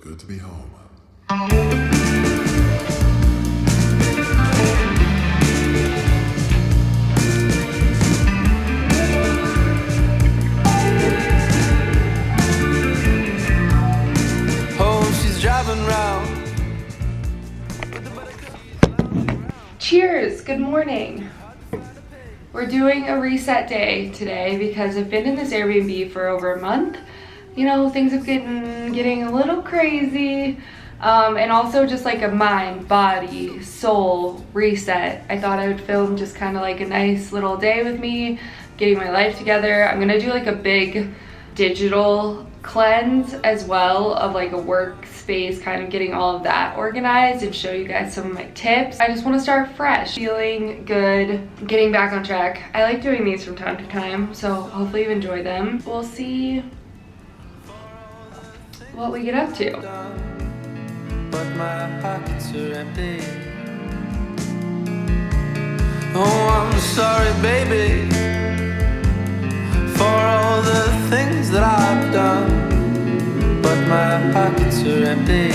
good to be home. Oh, she's driving round. Cheers, good morning. We're doing a reset day today because I've been in this Airbnb for over a month. You know, things have getting a little crazy. And also just like a mind, body, soul reset. I thought I would film just kind of like a nice little day with me, getting my life together. I'm gonna do like a big digital cleanse as well of like a workspace, kind of getting all of that organized and show you guys some of my tips. I just want to start fresh, feeling good, getting back on track. I like doing these from time to time, so hopefully you enjoy them. We'll see what we get up to. But my pockets are empty. Oh, I'm sorry, baby, for all the things that I've done, but my pockets are empty.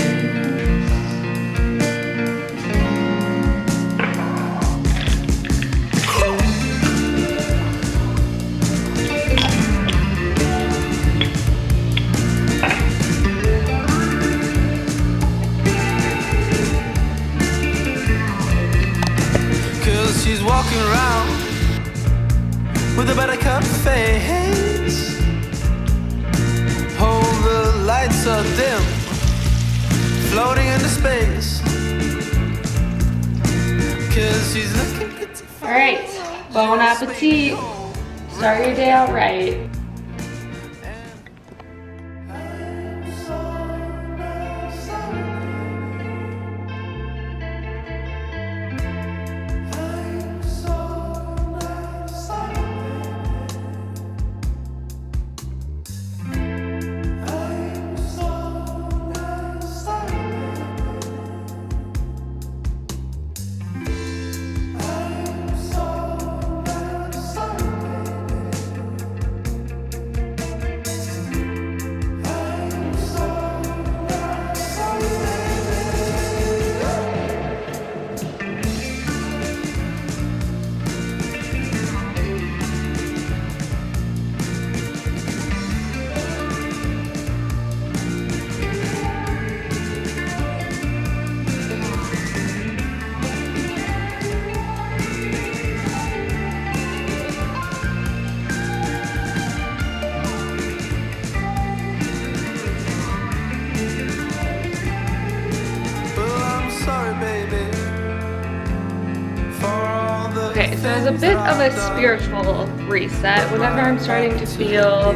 'Cause she's walking around with a buttercup face. Oh, the lights are dim, floating into space. 'Cause she's looking pretty. All right, bon appetit. Start your day out right. Okay, so it's a bit of a spiritual reset. Whenever I'm starting to feel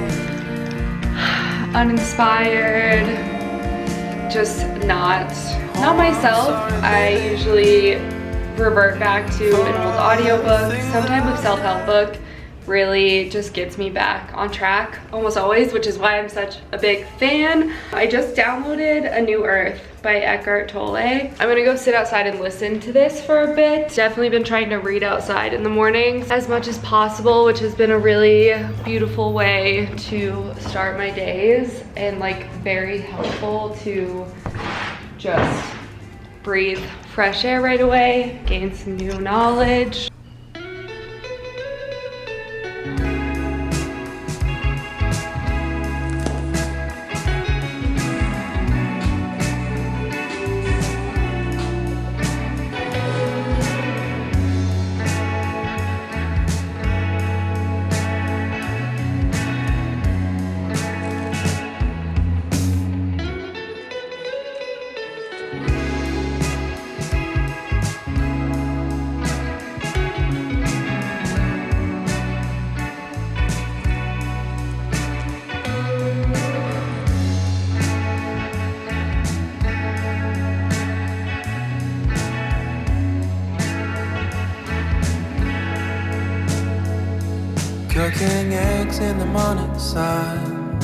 uninspired, just not myself, I usually revert back to an old audiobook, some type of self-help book. Really just gets me back on track almost always, which is why I'm such a big fan. I just downloaded A New Earth by Eckhart Tolle. I'm gonna go sit outside and listen to this for a bit. Definitely been trying to read outside in the mornings as much as possible, which has been a really beautiful way to start my days and like very helpful to just breathe fresh air right away, gain some new knowledge. Cooking eggs in the morning sun.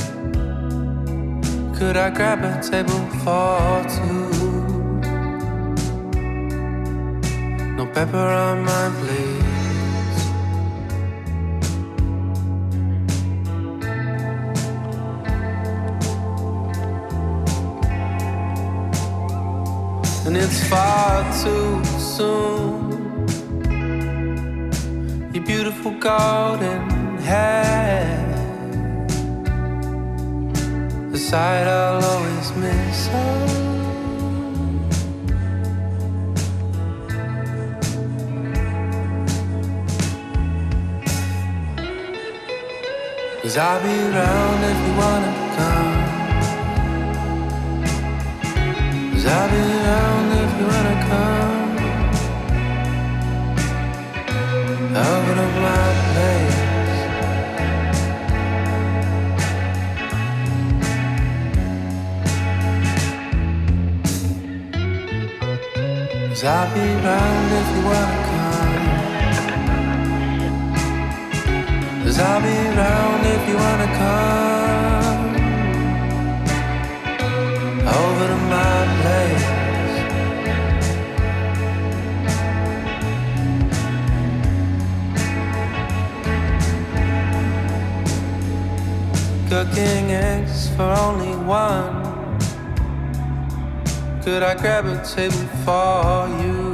Could I grab a table for two? No pepper on mine, please. and it's far too soon. Your beautiful golden hair, the sight I'll always miss. Cause I'll be around if you wanna come. Cause I'll be around if you wanna come over to my place. Cause I'll be around if you wanna come. Cause I'll be around if you wanna come over to my place. Cooking eggs for only one. Could I grab a table for you?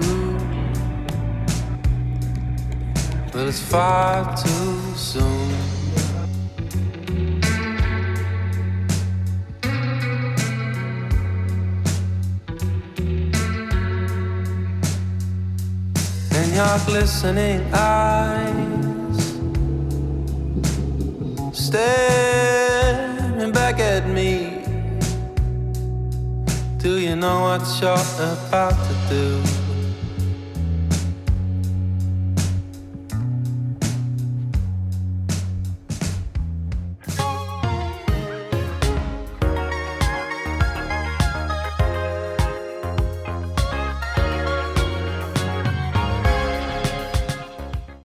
But it's far too soon. And your glistening eyes staring back at me. Do you know what you're about to do?